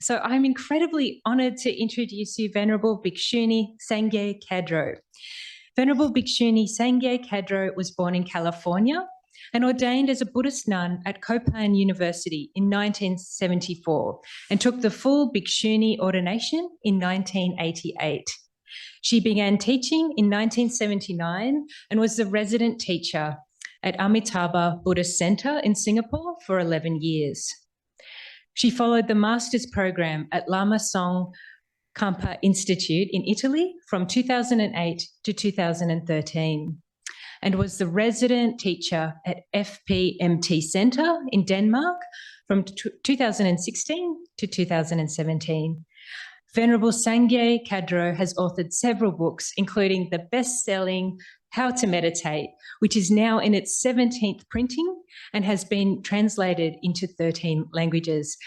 So I'm incredibly honoured to introduce you Venerable Bhikshuni Sangye Khadro. Venerable Bhikshuni Sangye Khadro was born in California and ordained as a Buddhist nun at Copan University in 1974 and took the full Bhikshuni ordination in 1988. She began teaching in 1979 and was the resident teacher at Amitabha Buddhist Center in Singapore for 11 years. She followed the master's program at Lama Tsongkhapa Institute in Italy from 2008 to 2013 and was the resident teacher at FPMT Center in Denmark from 2016 to 2017. Venerable Sangye Khadro has authored several books, including the best-selling How to Meditate, which is now in its 17th printing and has been translated into 13 languages.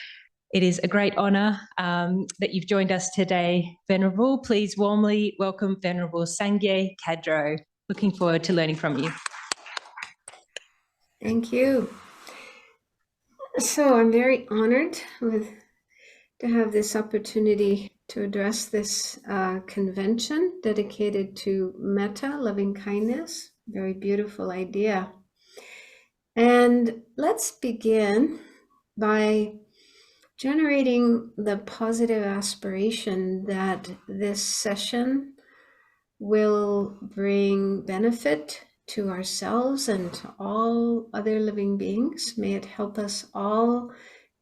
It is a great honour that you've joined us today, Venerable. Please warmly welcome Venerable Sangye Khadro. Looking forward to learning from you. Thank you. So I'm very honoured to have this opportunity to address this convention dedicated to metta, loving kindness. Very beautiful idea. And let's begin by generating the positive aspiration that this session will bring benefit to ourselves and to all other living beings. May it help us all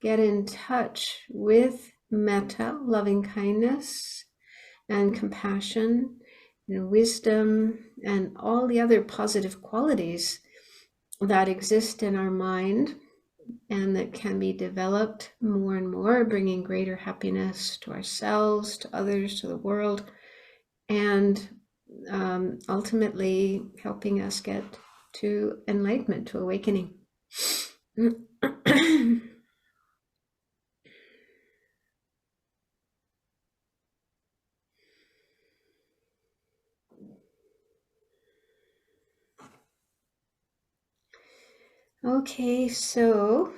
get in touch with metta, loving kindness, and compassion, and wisdom, and all the other positive qualities that exist in our mind and that can be developed more and more, bringing greater happiness to ourselves, to others, to the world, and ultimately helping us get to enlightenment, to awakening. Okay, so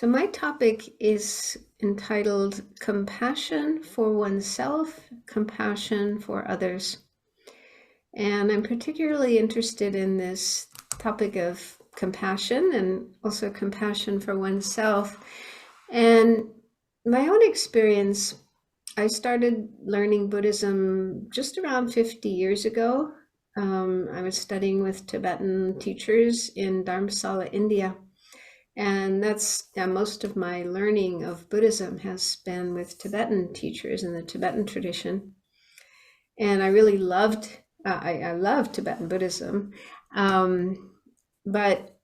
my topic is entitled Compassion for Oneself, Compassion for Others. And I'm particularly interested in this topic of compassion and also compassion for oneself. And my own experience, I started learning Buddhism just around 50 years ago. I was studying with Tibetan teachers in Dharamsala, India. And that's most of my learning of Buddhism has been with Tibetan teachers in the Tibetan tradition. And I really loved, I love Tibetan Buddhism. But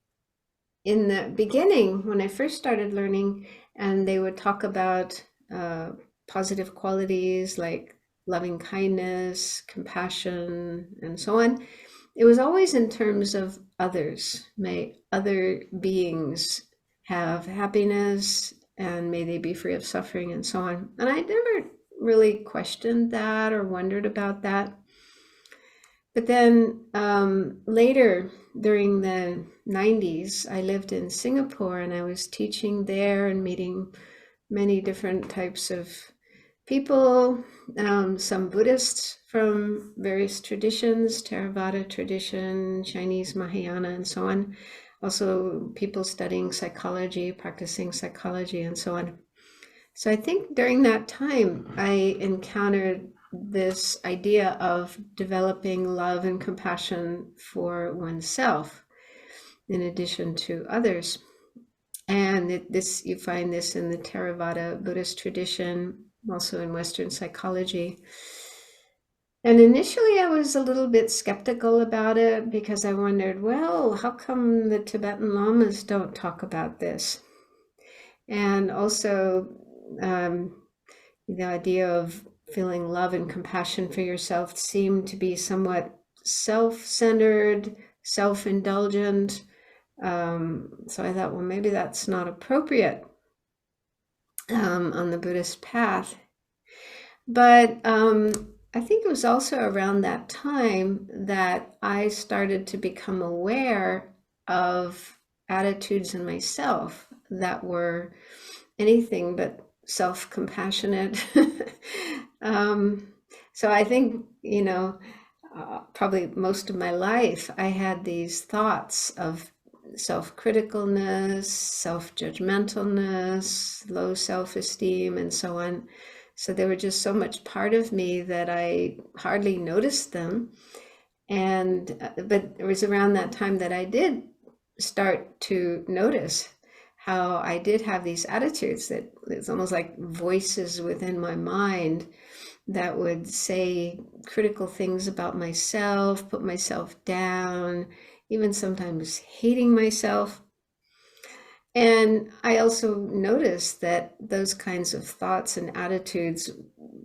in the beginning, when I first started learning, and they would talk about positive qualities like loving kindness, compassion, and so on, it was always in terms of others. May other beings have happiness and may they be free of suffering and so on. And I never really questioned that or wondered about that. But then later, during the 90s, I lived in Singapore and I was teaching there and meeting many different types of people, some Buddhists from various traditions, Theravada tradition, Chinese Mahayana, and so on. Also people studying psychology, practicing psychology, and so on. So I think during that time, I encountered this idea of developing love and compassion for oneself in addition to others. And you find this in the Theravada Buddhist tradition, also in Western psychology. And initially I was a little bit skeptical about it because I wondered, well, how come the Tibetan lamas don't talk about this? And also the idea of feeling love and compassion for yourself seemed to be somewhat self-centered, self-indulgent. So I thought, well, maybe that's not appropriate on the Buddhist path. But I think it was also around that time that I started to become aware of attitudes in myself that were anything but self-compassionate. So I think, probably most of my life, I had these thoughts of self-criticalness, self-judgmentalness, low self-esteem, and so on. So they were just so much part of me that I hardly noticed them. But it was around that time that I did start to notice how I did have these attitudes that it's almost like voices within my mind that would say critical things about myself, put myself down, even sometimes hating myself. And I also noticed that those kinds of thoughts and attitudes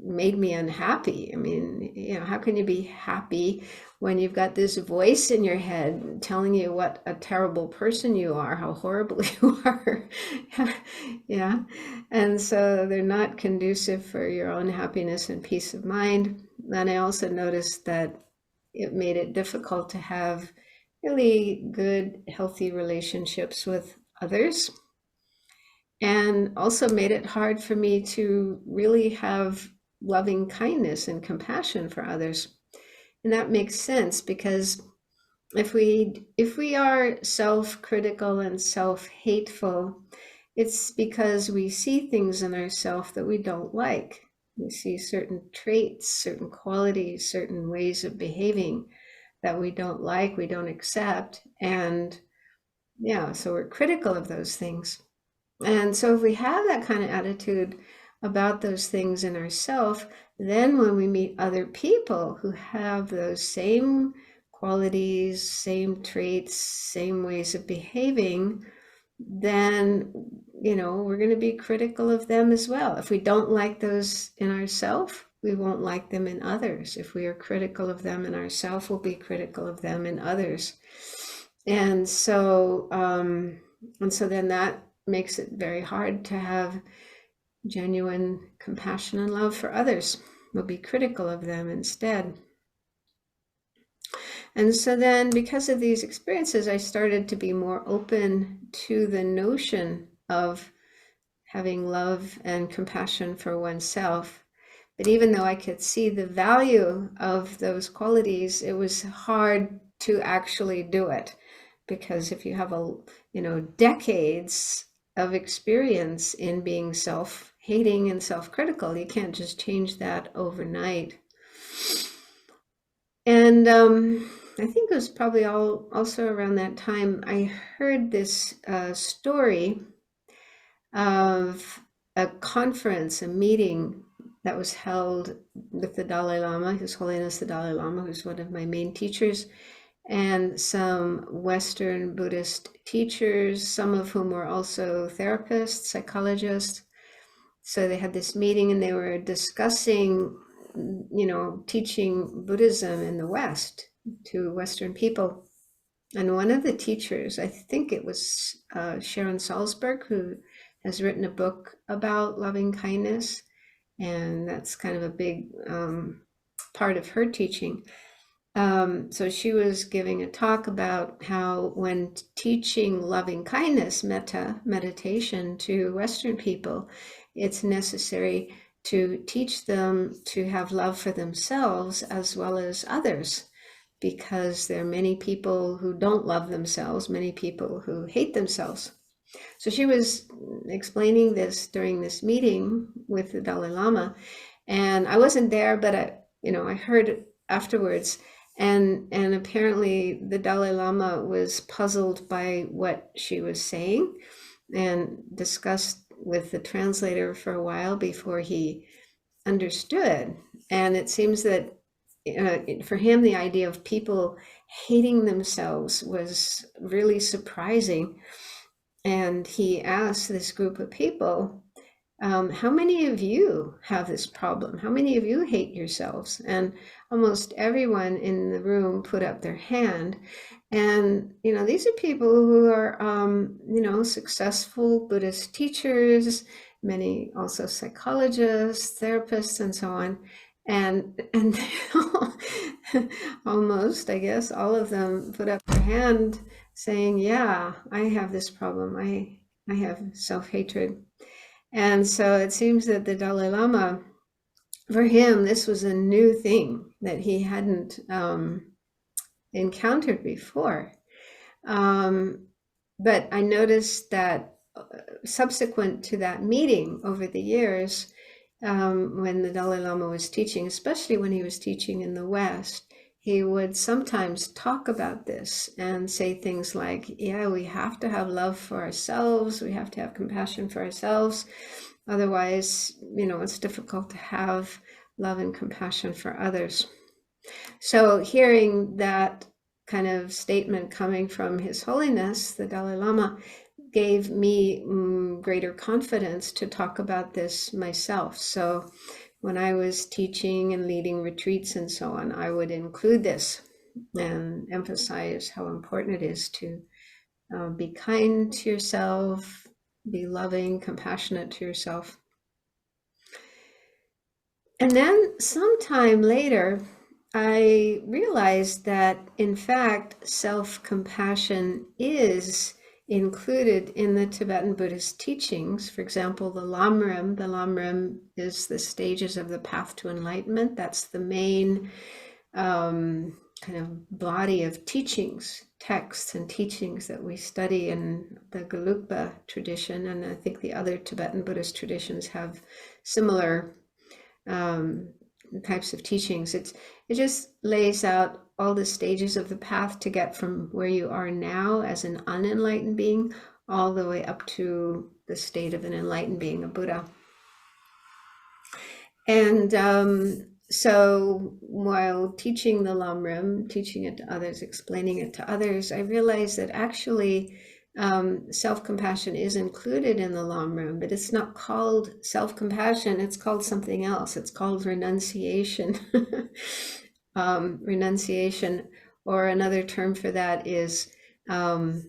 made me unhappy. I mean, how can you be happy when you've got this voice in your head telling you what a terrible person you are, how horrible you are? Yeah. And so they're not conducive for your own happiness and peace of mind. And I also noticed that it made it difficult to have really good, healthy relationships with others, and also made it hard for me to really have loving kindness and compassion for others. And that makes sense, because if we are self-critical and self-hateful, it's because we see things in ourselves that we don't like. We see certain traits, certain qualities, certain ways of behaving that we don't like, we don't accept. And so we're critical of those things. And so if we have that kind of attitude about those things in ourselves, then when we meet other people who have those same qualities, same traits, same ways of behaving, then, we're going to be critical of them as well. If we don't like those in ourselves, we won't like them in others. If we are critical of them in ourselves, we'll be critical of them in others. And so then that makes it very hard to have genuine compassion and love for others. We'll be critical of them instead. And so then, because of these experiences, I started to be more open to the notion of having love and compassion for oneself. But even though I could see the value of those qualities, it was hard to actually do it. Because if you have decades of experience in being self-hating and self-critical, you can't just change that overnight. And I think it was probably also around that time I heard this story of a conference, a meeting that was held with the Dalai Lama, His Holiness the Dalai Lama, who's one of my main teachers, and some Western Buddhist teachers, some of whom were also therapists, psychologists. So they had this meeting and they were discussing, teaching Buddhism in the West to Western people. And one of the teachers, I think it was Sharon Salzberg, who has written a book about loving kindness, and that's kind of a big part of her teaching. So she was giving a talk about how when teaching loving kindness, meditation to Western people, it's necessary to teach them to have love for themselves as well as others, because there are many people who don't love themselves, many people who hate themselves. So she was explaining this during this meeting with the Dalai Lama, and I wasn't there, but I heard it afterwards. And apparently the Dalai Lama was puzzled by what she was saying and discussed with the translator for a while before he understood. And it seems that for him, the idea of people hating themselves was really surprising. And he asked this group of people, how many of you have this problem? How many of you hate yourselves? And almost everyone in the room put up their hand. And, these are people who are, successful Buddhist teachers, many also psychologists, therapists, and so on. And almost, I guess, all of them put up their hand saying, yeah, I have this problem. I have self-hatred. And so it seems that the Dalai Lama, for him, this was a new thing that he hadn't encountered before. But I noticed that subsequent to that meeting over the years, when the Dalai Lama was teaching, especially when he was teaching in the West, he would sometimes talk about this and say things like, yeah, we have to have love for ourselves. We have to have compassion for ourselves. Otherwise, it's difficult to have love and compassion for others. So hearing that kind of statement coming from His Holiness, the Dalai Lama, gave me greater confidence to talk about this myself. So when I was teaching and leading retreats and so on, I would include this and emphasize how important it is to be kind to yourself, be loving, compassionate to yourself. And then sometime later, I realized that, in fact, self-compassion is included in the Tibetan Buddhist teachings. For example, the Lamrim. The Lamrim is the stages of the path to enlightenment. That's the main kind of body of teachings, texts and teachings that we study in the Gelugpa tradition. And I think the other Tibetan Buddhist traditions have similar types of teachings. It just lays out all the stages of the path to get from where you are now as an unenlightened being all the way up to the state of an enlightened being, a Buddha. And so while teaching the Lamrim, teaching it to others, explaining it to others, I realized that actually self-compassion is included in the Lamrim, but it's not called self-compassion. It's called something else. It's called renunciation. Renunciation, or another term for that is the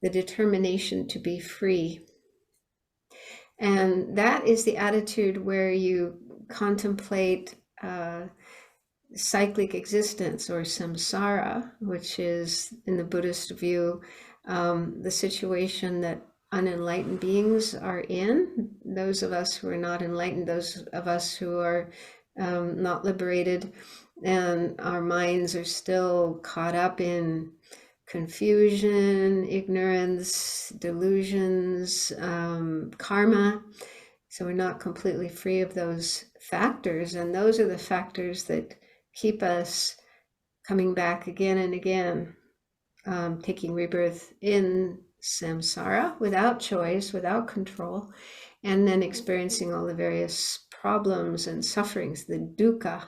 determination to be free. And that is the attitude where you contemplate cyclic existence, or samsara, which is, in the Buddhist view, the situation that unenlightened beings are in. Those of us who are not enlightened, those of us who are not liberated, and our minds are still caught up in confusion, ignorance, delusions, karma. So we're not completely free of those factors. And those are the factors that keep us coming back again and again, taking rebirth in samsara without choice, without control, and then experiencing all the various problems and sufferings, the dukkha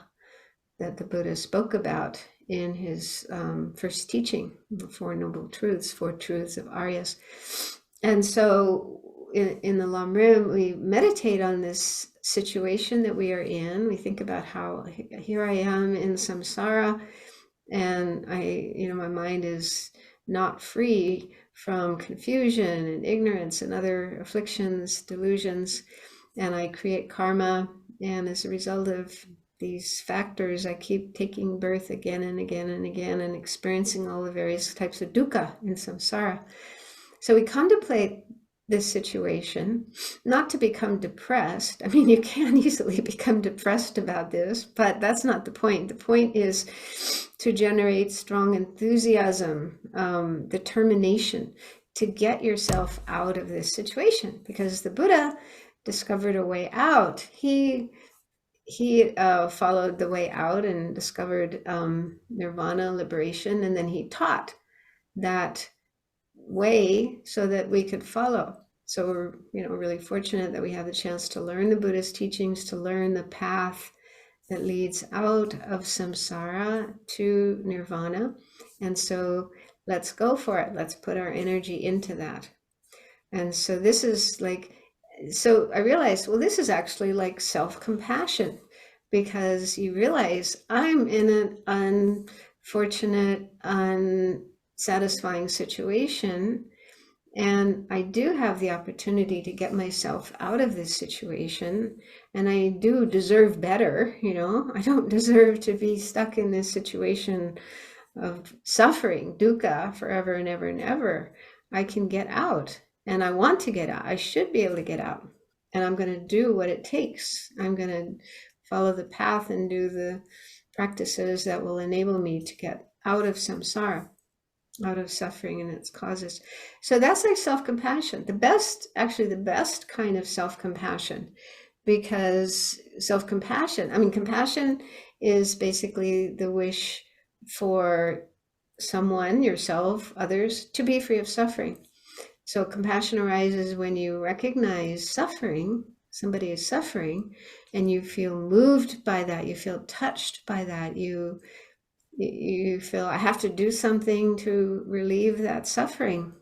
that the Buddha spoke about in his first teaching, the Four Noble Truths, Four Truths of Aryas. And so in the Lamrim, we meditate on this situation that we are in. We think about how here I am in samsara, and my mind is not free from confusion and ignorance and other afflictions, delusions, and I create karma. And as a result of these factors, I keep taking birth again and again and again and experiencing all the various types of dukkha in samsara. So we contemplate this situation, not to become depressed. I mean, you can easily become depressed about this, but that's not the point. The point is to generate strong enthusiasm, determination to get yourself out of this situation, because the Buddha discovered a way out. He followed the way out and discovered nirvana, liberation, and then he taught that way so that we could follow. So we're really fortunate that we have the chance to learn the Buddhist teachings, to learn the path that leads out of samsara to nirvana. And so let's go for it. Let's put our energy into that. And so this is so I realized, well, this is actually like self-compassion, because you realize I'm in an unfortunate, unsatisfying situation, and I do have the opportunity to get myself out of this situation, and I do deserve better. I don't deserve to be stuck in this situation of suffering, dukkha, forever and ever and ever. I can get out, and I want to get out. I should be able to get out. and I'm going to do what it takes. I'm going to follow the path and do the practices that will enable me to get out of samsara, out of suffering and its causes. So that's like self-compassion. The best kind of self-compassion, because self-compassion, compassion is basically the wish for someone, yourself, others, to be free of suffering. So compassion arises when you recognize suffering, somebody is suffering, and you feel moved by that, you feel touched by that, you feel, I have to do something to relieve that suffering.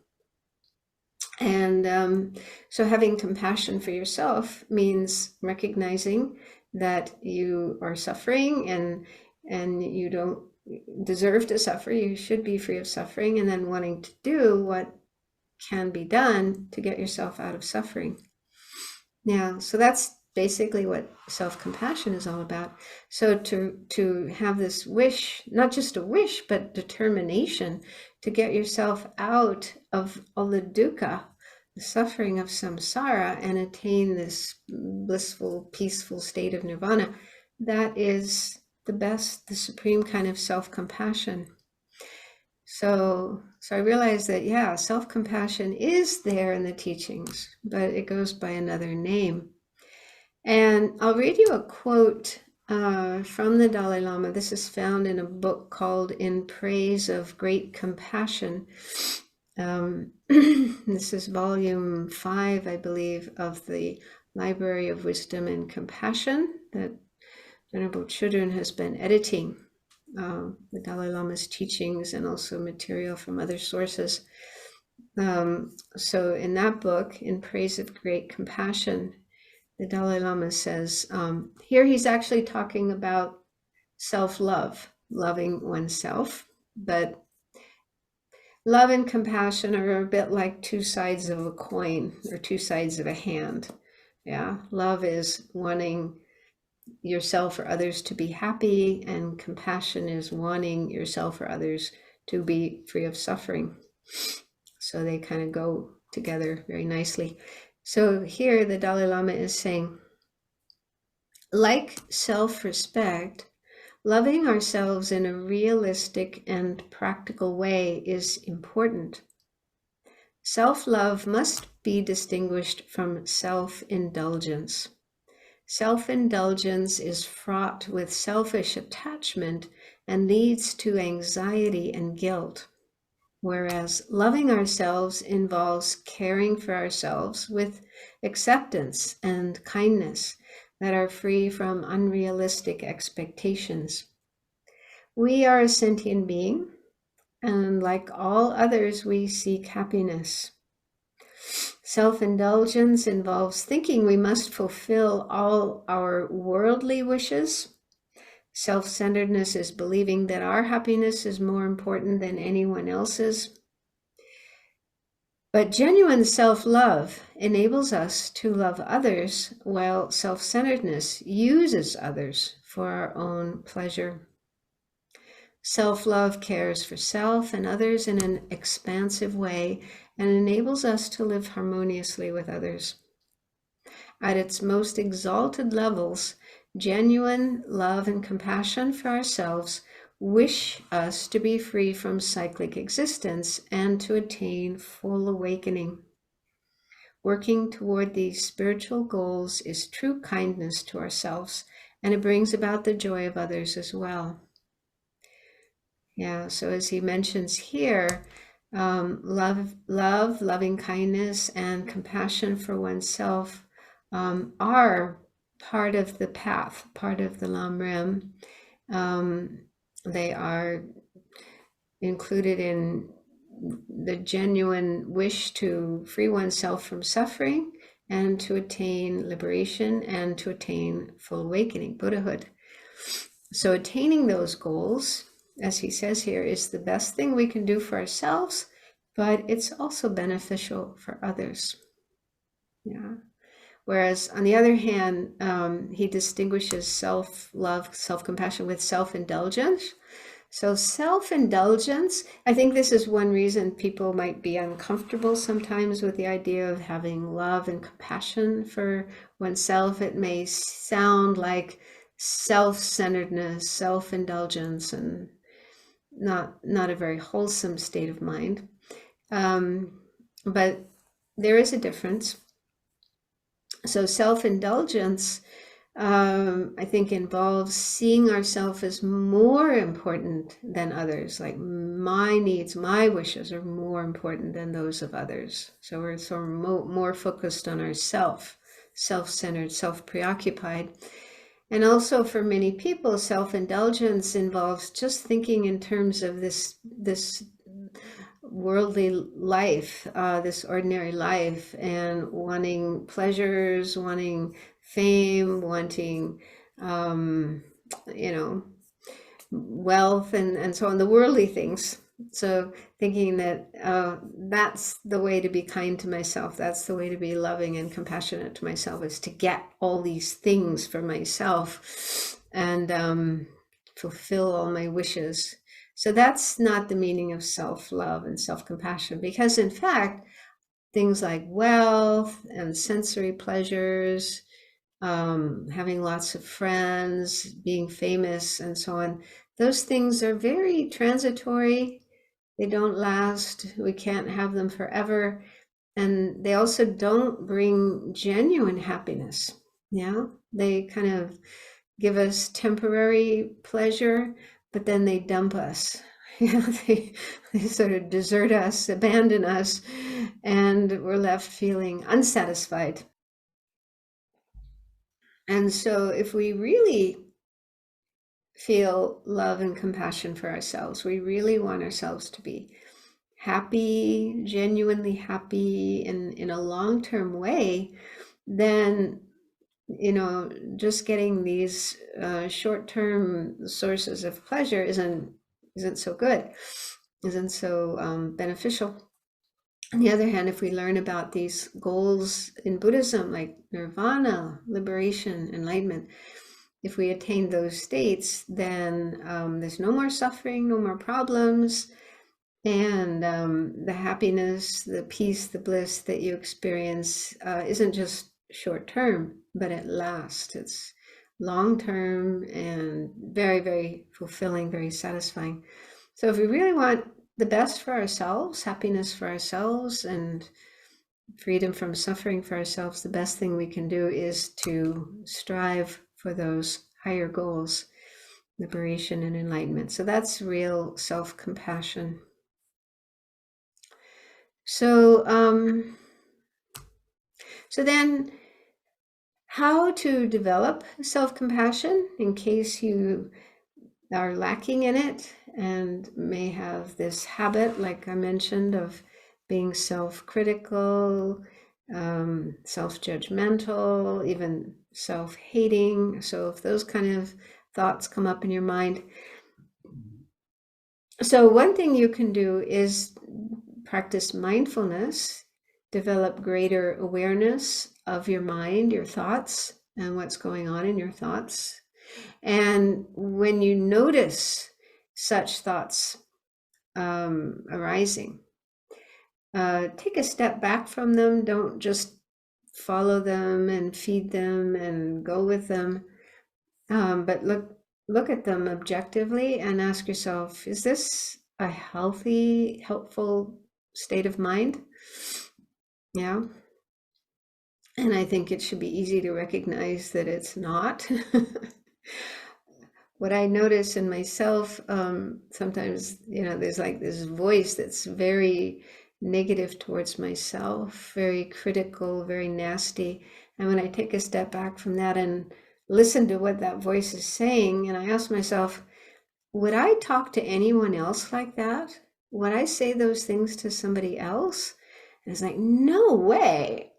And so having compassion for yourself means recognizing that you are suffering and you don't deserve to suffer. You should be free of suffering, and then wanting to do what can be done to get yourself out of suffering. Now, so that's basically what self-compassion is all about. So to have this wish, not just a wish, but determination to get yourself out of all the dukkha, the suffering of samsara, and attain this blissful, peaceful state of nirvana, that is the supreme kind of self-compassion. So I realized that, yeah, self-compassion is there in the teachings, but it goes by another name. And I'll read you a quote from the Dalai Lama. This is found in a book called In Praise of Great Compassion. This is volume 5, I believe, of the Library of Wisdom and Compassion that Venerable Chödrön has been editing. The Dalai Lama's teachings and also material from other sources. So in that book, In Praise of Great Compassion, the Dalai Lama says, here he's actually talking about self-love, loving oneself, but love and compassion are a bit like two sides of a coin or two sides of a hand. Yeah, love is wanting yourself or others to be happy, and compassion is wanting yourself or others to be free of suffering. So they kind of go together very nicely. So here the Dalai Lama is saying, like self-respect, loving ourselves in a realistic and practical way is important. Self-love must be distinguished from self-indulgence. Self-indulgence is fraught with selfish attachment and leads to anxiety and guilt, whereas loving ourselves involves caring for ourselves with acceptance and kindness that are free from unrealistic expectations. We are a sentient being, and like all others, we seek happiness. Self-indulgence involves thinking we must fulfill all our worldly wishes. Self-centeredness is believing that our happiness is more important than anyone else's. But genuine self-love enables us to love others, while self-centeredness uses others for our own pleasure. Self-love cares for self and others in an expansive way and enables us to live harmoniously with others. At its most exalted levels, genuine love and compassion for ourselves wish us to be free from cyclic existence and to attain full awakening. Working toward these spiritual goals is true kindness to ourselves, and it brings about the joy of others as well. Yeah, so as he mentions here, loving kindness, and compassion for oneself are part of the path, part of the Lam Rim. They are included in the genuine wish to free oneself from suffering and to attain liberation and to attain full awakening, Buddhahood. So attaining those goals, as he says here, is the best thing we can do for ourselves, but it's also beneficial for others. Yeah. Whereas on the other hand, he distinguishes self-love, self-compassion with self-indulgence. So self-indulgence, I think this is one reason people might be uncomfortable sometimes with the idea of having love and compassion for oneself. It may sound like self-centeredness, self-indulgence, and not a very wholesome state of mind. But there is a difference. So self-indulgence, I think, involves seeing ourselves as more important than others. Like my needs, my wishes are more important than those of others. So we're sort of more focused on ourself, self-centered, self-preoccupied. And also for many people, self-indulgence involves just thinking in terms of this worldly life, this ordinary life, and wanting pleasures, wanting fame, wanting, wealth, and so on, the worldly things. So thinking that that's the way to be kind to myself, that's the way to be loving and compassionate to myself, is to get all these things for myself and fulfill all my wishes. So that's not the meaning of self-love and self-compassion, because in fact, things like wealth and sensory pleasures, having lots of friends, being famous, and so on, those things are very transitory. They don't last. We can't have them forever. And they also don't bring genuine happiness. Yeah, they kind of give us temporary pleasure, but then they dump us. They sort of desert us, abandon us, and we're left feeling unsatisfied. And so if we really feel love and compassion for ourselves, we really want ourselves to be happy, genuinely happy in a long-term way, then just getting these short-term sources of pleasure isn't so good, isn't so beneficial. On the other hand, if we learn about these goals in Buddhism, like nirvana, liberation, enlightenment, if we attain those states, then there's no more suffering, no more problems, and the happiness, the peace, the bliss that you experience isn't just short term, but it lasts. It's long term and very, very fulfilling, very satisfying. So if we really want the best for ourselves, happiness for ourselves, and freedom from suffering for ourselves, the best thing we can do is to strive for those higher goals, liberation and enlightenment. So that's real self-compassion. So then how to develop self-compassion in case you are lacking in it and may have this habit, like I mentioned, of being self-critical, self-judgmental, even self-hating. So if those kind of thoughts come up in your mind, so one thing you can do is practice mindfulness, develop greater awareness of your mind, your thoughts, and what's going on in your thoughts. And when you notice such thoughts arising, take a step back from them. Don't just follow them and feed them and go with them, but look at them objectively and ask yourself, is this a healthy, helpful state of mind? Yeah. And I think it should be easy to recognize that it's not. What I notice in myself, sometimes, there's like this voice that's very negative towards myself, very critical, very nasty. And when I take a step back from that and listen to what that voice is saying, and I ask myself, would I talk to anyone else like that? Would I say those things to somebody else? And it's like, no way.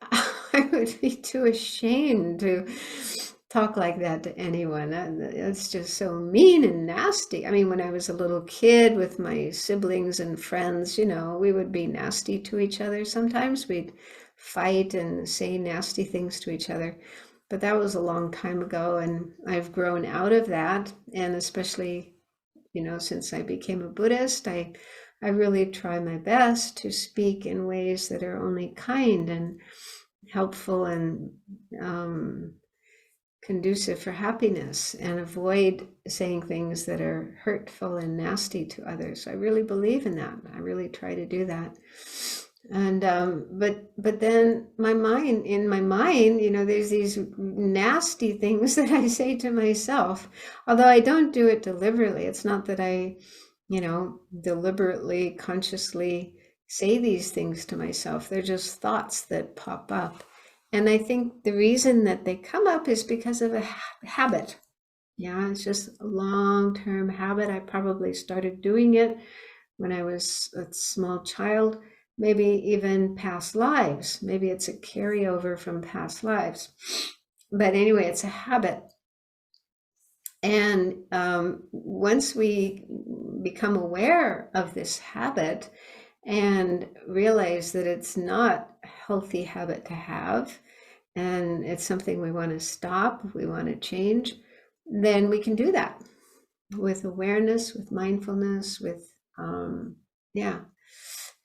I would be too ashamed to talk like that to anyone. It's just so mean and nasty. I mean, when I was a little kid with my siblings and friends, we would be nasty to each other. Sometimes we'd fight and say nasty things to each other. But that was a long time ago, and I've grown out of that. And especially since I became a Buddhist, I really try my best to speak in ways that are only kind and helpful and conducive for happiness, and avoid saying things that are hurtful and nasty to others. I really believe in that. I really try to do that. And but then in my mind, there's these nasty things that I say to myself, although I don't do it deliberately. It's not that I deliberately, consciously say these things to myself. They're just thoughts that pop up. And I think the reason that they come up is because of a habit. Yeah, it's just a long-term habit. I probably started doing it when I was a small child, maybe even past lives. Maybe it's a carryover from past lives. But anyway, it's a habit. And once we become aware of this habit and realize that it's not a healthy habit to have, and it's something we want to stop, we want to change, then we can do that with awareness, with mindfulness, with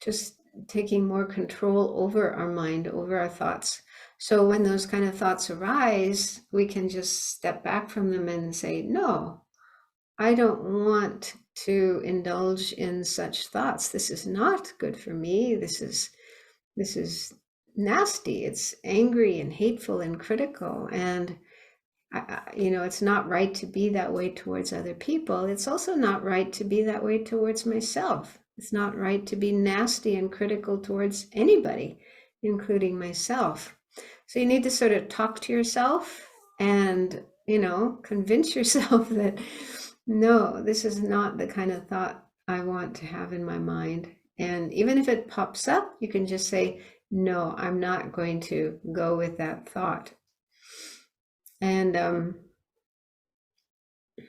just taking more control over our mind, over our thoughts. So when those kind of thoughts arise, we can just step back from them and say, no, I don't want to indulge in such thoughts. This is not good for me. This is nasty. It's angry and hateful and critical. And it's not right to be that way towards other people. It's also not right to be that way towards myself. It's not right to be nasty and critical towards anybody, including myself. So you need to sort of talk to yourself and, convince yourself that, no, this is not the kind of thought I want to have in my mind. And even if it pops up, you can just say, no, I'm not going to go with that thought. And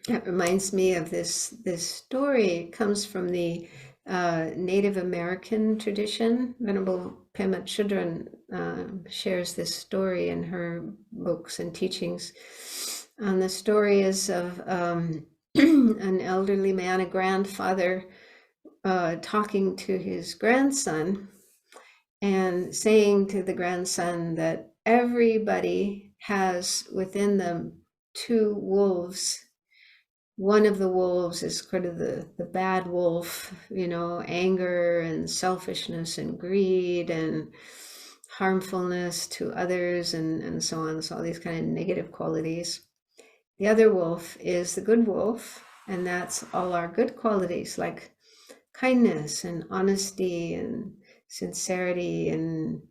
it reminds me of this story. It comes from the Native American tradition. Venerable Pema Chodron shares this story in her books and teachings. And the story is of an elderly man, a grandfather, talking to his grandson and saying to the grandson that everybody has within them two wolves. One of the wolves is kind of the bad wolf, anger and selfishness and greed and harmfulness to others and so on. So all these kind of negative qualities. The other wolf is the good wolf, and that's all our good qualities like kindness and honesty and sincerity and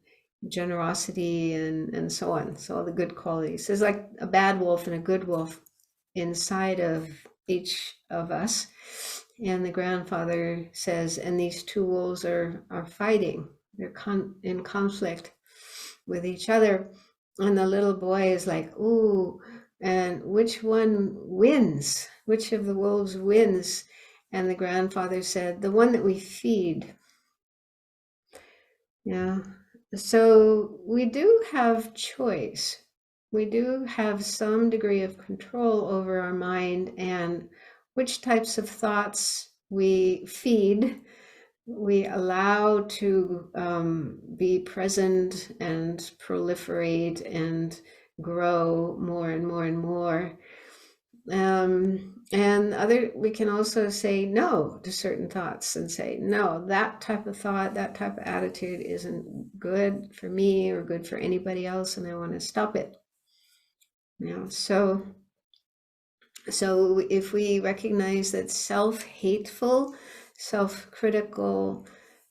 generosity and so on. So all the good qualities. There's like a bad wolf and a good wolf inside of each of us. And the grandfather says, and these two wolves are fighting. They're in conflict with each other. And the little boy is like, ooh, and which one wins? Which of the wolves wins? And the grandfather said, the one that we feed. Yeah. So we do have choice. We do have some degree of control over our mind and which types of thoughts we feed, we allow to be present and proliferate and grow more and more and more. And we can also say no to certain thoughts and say, no, that type of thought, that type of attitude isn't good for me or good for anybody else, and I want to stop it. So if we recognize that self-hateful, self-critical,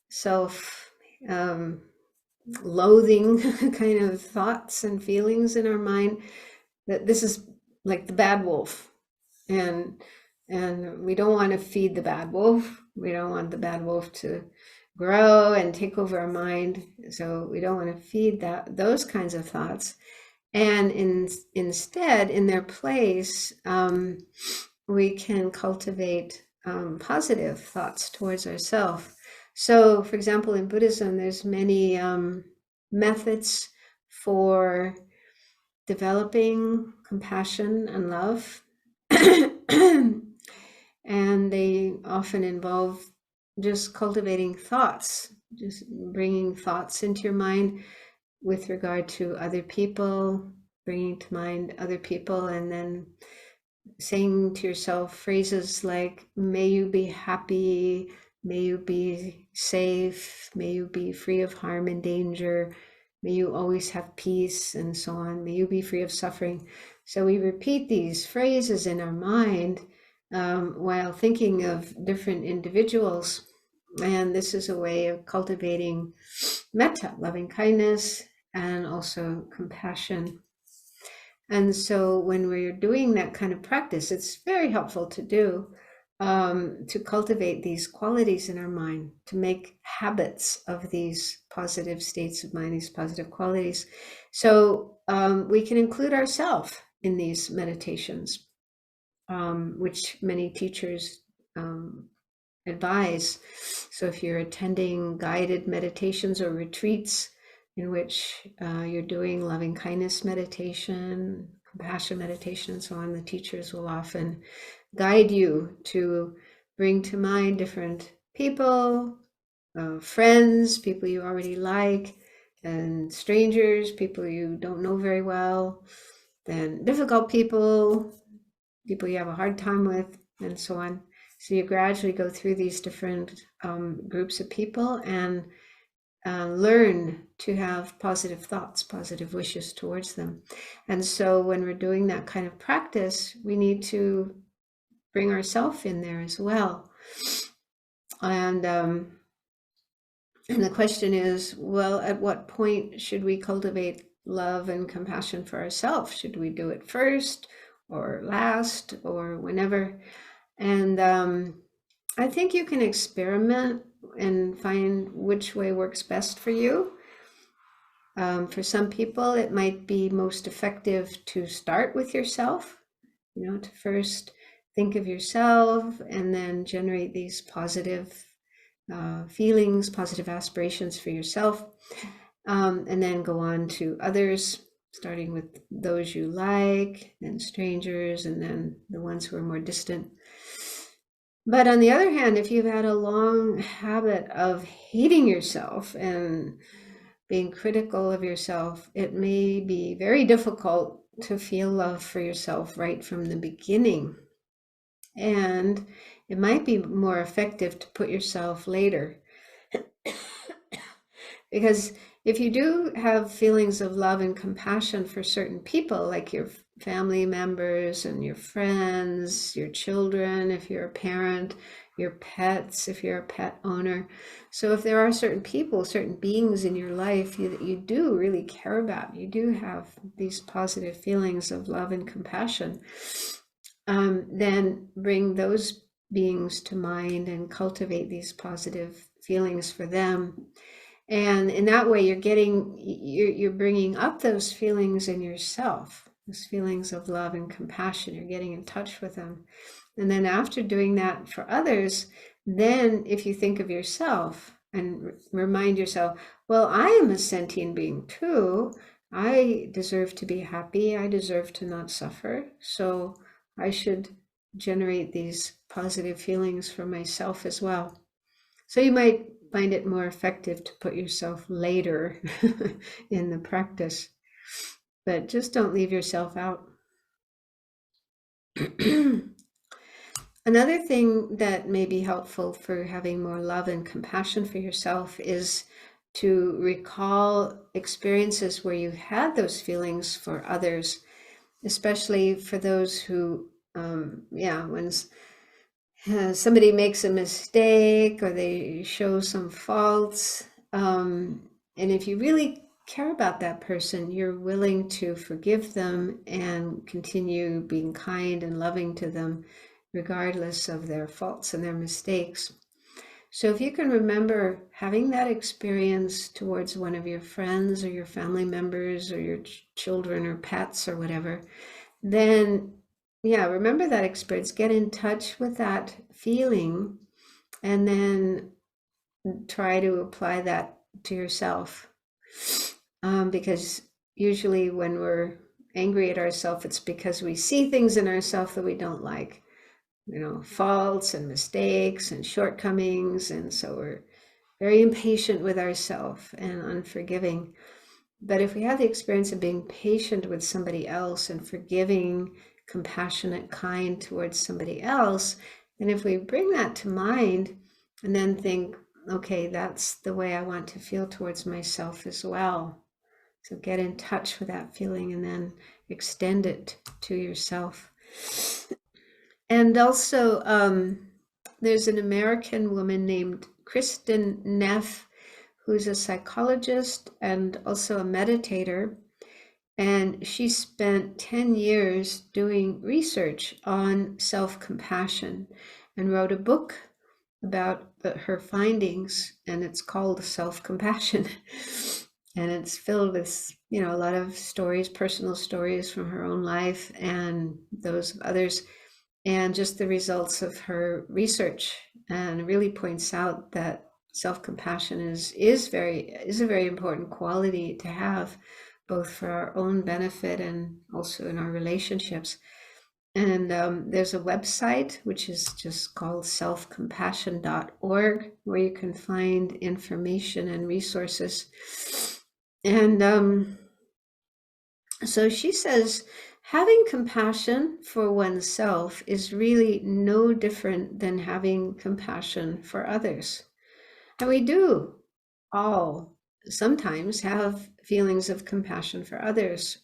self-loathing kind of thoughts and feelings in our mind, that this is like the bad wolf, and we don't want to feed the bad wolf. We don't want the bad wolf to grow and take over our mind. So we don't want to feed those kinds of thoughts. And instead, in their place, we can cultivate positive thoughts towards ourselves. So, for example, in Buddhism, there's many methods for developing compassion and love. And they often involve just cultivating thoughts, just bringing thoughts into your mind with regard to other people, bringing to mind other people, and then saying to yourself phrases like, may you be happy, may you be safe, may you be free of harm and danger, may you always have peace, and so on, may you be free of suffering. So we repeat these phrases in our mind while thinking of different individuals. And this is a way of cultivating metta, loving kindness, and also compassion. And so when we're doing that kind of practice, it's very helpful to do, to cultivate these qualities in our mind, to make habits of these positive states of mind, these positive qualities. So we can include ourselves in these meditations, which many teachers advise. So if you're attending guided meditations or retreats in which you're doing loving kindness meditation, compassion meditation, and so on, the teachers will often guide you to bring to mind different people, friends, people you already like, and strangers, people you don't know very well, then difficult people, people you have a hard time with, and so on. So you gradually go through these different groups of people and learn to have positive thoughts, positive wishes towards them. And so when we're doing that kind of practice, we need to bring ourselves in there as well. And the question is, well, at what point should we cultivate love and compassion for ourselves? Should we do it first or last or whenever? And I think you can experiment and find which way works best for you. For some people, it might be most effective to start with yourself, to first think of yourself and then generate these positive feelings, positive aspirations for yourself, and then go on to others, starting with those you like, then strangers, and then the ones who are more distant. But on the other hand, if you've had a long habit of hating yourself and being critical of yourself, it may be very difficult to feel love for yourself right from the beginning. And it might be more effective to put yourself later. Because if you do have feelings of love and compassion for certain people, like your family members and your friends, your children, if you're a parent, your pets, if you're a pet owner. So if there are certain people, certain beings in your life that you do really care about, you do have these positive feelings of love and compassion, then bring those beings to mind and cultivate these positive feelings for them. And in that way, you're bringing up those feelings in yourself, those feelings of love and compassion. You're getting in touch with them. And then after doing that for others, then if you think of yourself and remind yourself, well, I am a sentient being too. I deserve to be happy. I deserve to not suffer. So I should generate these positive feelings for myself as well. So you might find it more effective to put yourself later in the practice, but just don't leave yourself out. Another thing that may be helpful for having more love and compassion for yourself is to recall experiences where you had those feelings for others, especially for those who, when somebody makes a mistake or they show some faults, and if you really care about that person, you're willing to forgive them and continue being kind and loving to them regardless of their faults and their mistakes. So if you can remember having that experience towards one of your friends or your family members or your children or pets or whatever, then remember that experience, get in touch with that feeling, and then try to apply that to yourself. Because usually when we're angry at ourselves, it's because we see things in ourselves that we don't like. faults and mistakes and shortcomings. And so we're very impatient with ourselves and unforgiving. But if we have the experience of being patient with somebody else and forgiving, compassionate, kind towards somebody else, and if we bring that to mind and then think, okay, that's the way I want to feel towards myself as well. So get in touch with that feeling and then extend it to yourself. And also, there's an American woman named Kristen Neff, who's a psychologist and also a meditator. And she spent 10 years doing research on self-compassion and wrote a book about her findings, and it's called Self-Compassion. And it's filled with, a lot of stories, personal stories from her own life and those of others, and just the results of her research. And it really points out that self-compassion is a very important quality to have, both for our own benefit and also in our relationships. And there's a website which is just called selfcompassion.org, where you can find information and resources. And so she says, having compassion for oneself is really no different than having compassion for others. And we do all sometimes have feelings of compassion for others,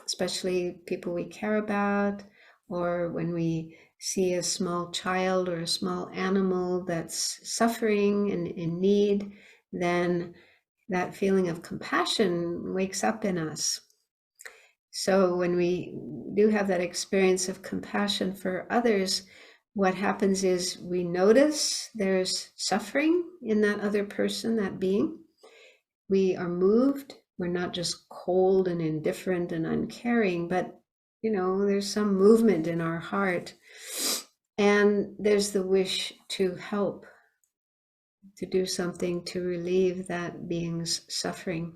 especially people we care about, or when we see a small child or a small animal that's suffering and in need, then that feeling of compassion wakes up in us. So when we do have that experience of compassion for others, what happens is we notice there's suffering in that other person, that being. We are moved. We're not just cold and indifferent and uncaring, but there's some movement in our heart, and there's the wish to help, to do something to relieve that being's suffering.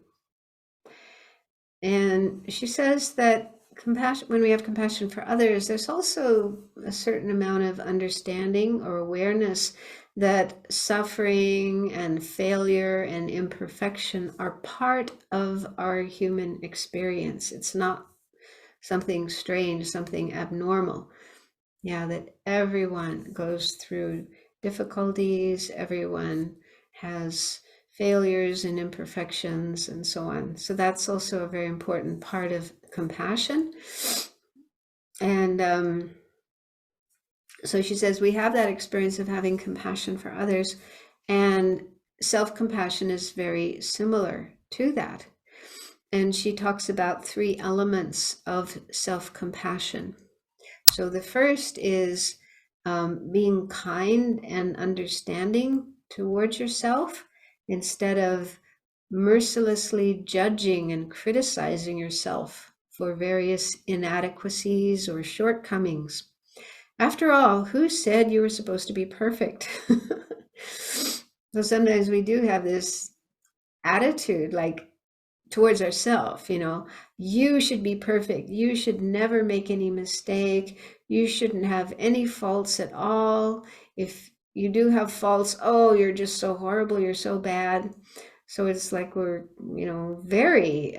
And she says that compassion, when we have compassion for others, there's also a certain amount of understanding or awareness that suffering and failure and imperfection are part of our human experience. It's not something strange, something abnormal. Yeah, that everyone goes through difficulties, everyone has failures and imperfections and so on. So that's also a very important part of compassion. And so she says we have that experience of having compassion for others, and self-compassion is very similar to that. And she talks about 3 elements of self-compassion. So the first is being kind and understanding towards yourself, instead of mercilessly judging and criticizing yourself for various inadequacies or shortcomings. After all, who said you were supposed to be perfect? So sometimes we do have this attitude, like towards ourselves, you should be perfect. You should never make any mistake. You shouldn't have any faults at all. If you do have faults, oh, you're just so horrible. You're so bad. So it's like we're, very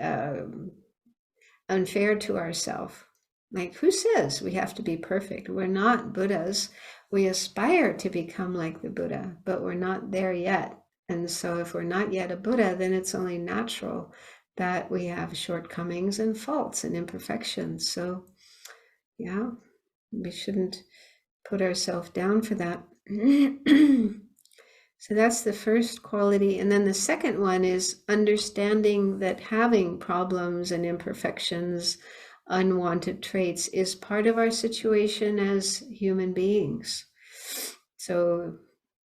unfair to ourselves. Like, who says we have to be perfect? We're not Buddhas. We aspire to become like the Buddha, but we're not there yet. And so if we're not yet a Buddha, then it's only natural that we have shortcomings and faults and imperfections. So yeah, we shouldn't put ourselves down for that. So that's the first quality. And then the second one is understanding that having problems and imperfections, unwanted traits, is part of our situation as human beings. So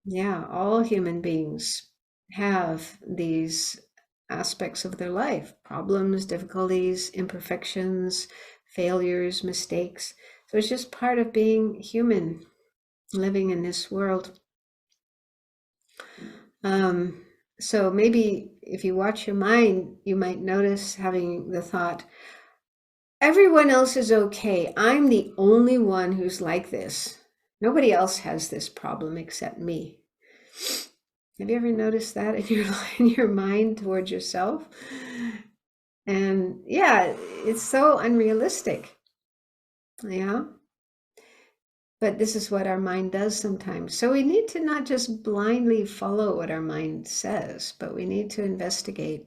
yeah, all human beings have these aspects of their life: problems, difficulties, imperfections, failures, mistakes. So it's just part of being human, living in this world. So maybe if you watch your mind, you might notice having the thought, everyone else is okay. I'm the only one who's like this. Nobody else has this problem except me. Have you ever noticed that in your mind towards yourself? And yeah, it's so unrealistic. Yeah. But this is what our mind does sometimes. So we need to not just blindly follow what our mind says, but we need to investigate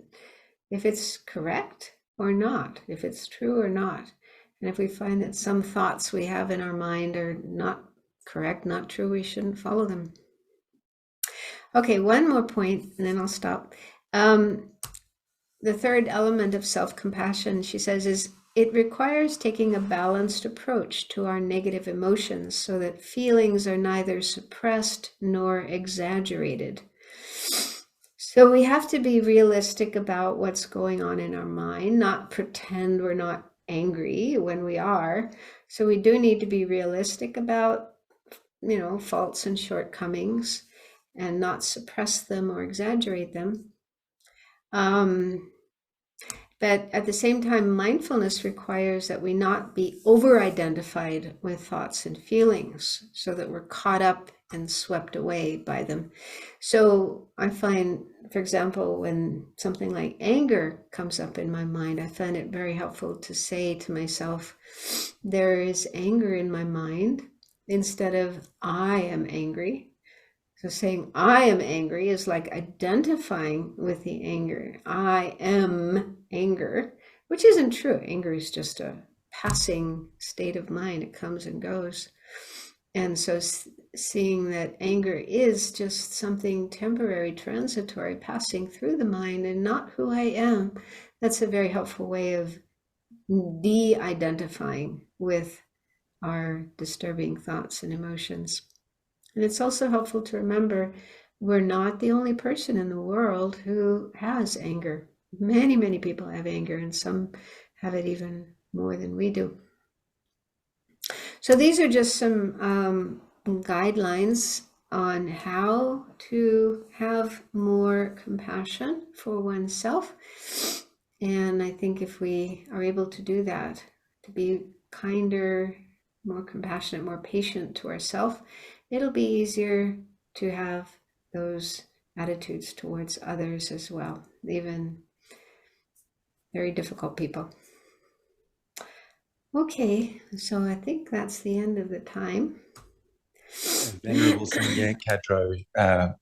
if it's correct or not, if it's true or not. And if we find that some thoughts we have in our mind are not correct, not true, we shouldn't follow them. Okay, one more point, and then I'll stop. The third element of self-compassion, she says, is it requires taking a balanced approach to our negative emotions so that feelings are neither suppressed nor exaggerated. So we have to be realistic about what's going on in our mind, not pretend we're not angry when we are. So we do need to be realistic about, faults and shortcomings and not suppress them or exaggerate them. But at the same time, mindfulness requires that we not be over-identified with thoughts and feelings so that we're caught up and swept away by them. So I find, for example, when something like anger comes up in my mind, I find it very helpful to say to myself, there is anger in my mind, instead of I am angry. So saying I am angry is like identifying with the anger. I am anger, which isn't true. Anger is just a passing state of mind. It comes and goes. And so seeing that anger is just something temporary, transitory, passing through the mind and not who I am, that's a very helpful way of de-identifying with our disturbing thoughts and emotions. And it's also helpful to remember we're not the only person in the world who has anger. Many, many people have anger, and some have it even more than we do. So these are just some guidelines on how to have more compassion for oneself. And I think if we are able to do that, to be kinder, more compassionate, more patient to ourselves, it'll be easier to have those attitudes towards others as well, even very difficult people. Okay, so I think that's the end of the time. Venerable Sangye Khadro,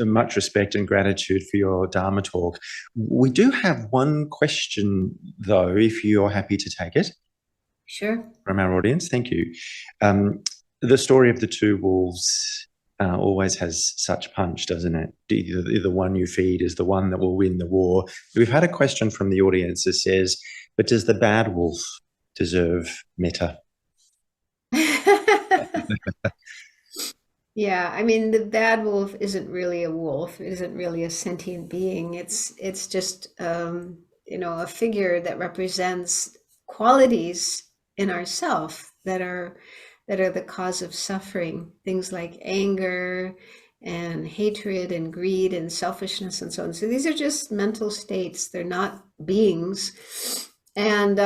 much respect and gratitude for your Dharma talk. We do have one question, though, if you're happy to take it. Sure. From our audience, thank you. The story of the two wolves always has such punch, doesn't it? The one you feed is the one that will win the war. We've had a question from the audience that says, but does the bad wolf deserve metta? Yeah, I mean, the bad wolf isn't really a wolf. It isn't really a sentient being. It's just a figure that represents qualities in ourself that are the cause of suffering. Things like anger and hatred and greed and selfishness and so on. So these are just mental states. They're not beings. And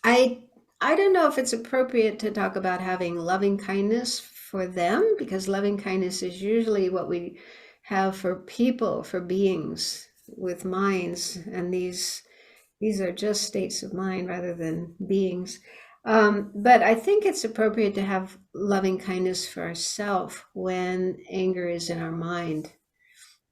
I don't know if it's appropriate to talk about having loving kindness for them, because loving kindness is usually what we have for people, for beings with minds, and these are just states of mind rather than beings. But I think it's appropriate to have loving kindness for ourselves when anger is in our mind.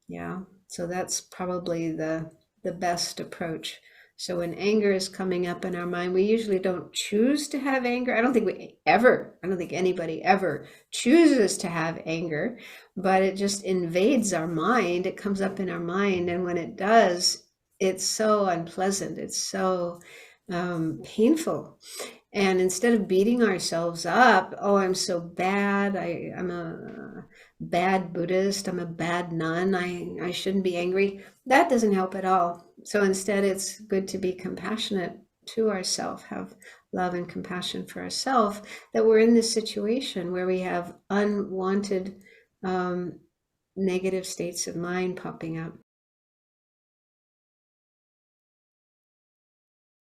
Yeah, so that's probably the best approach. So when anger is coming up in our mind, we usually don't choose to have anger. I don't think anybody ever chooses to have anger, but it just invades our mind. It comes up in our mind. And when it does, it's so unpleasant. It's so painful. And instead of beating ourselves up, oh, I'm so bad. I'm a bad Buddhist. I'm a bad nun. I shouldn't be angry. That doesn't help at all. So instead, it's good to be compassionate to ourselves, have love and compassion for ourselves, that we're in this situation where we have unwanted negative states of mind popping up.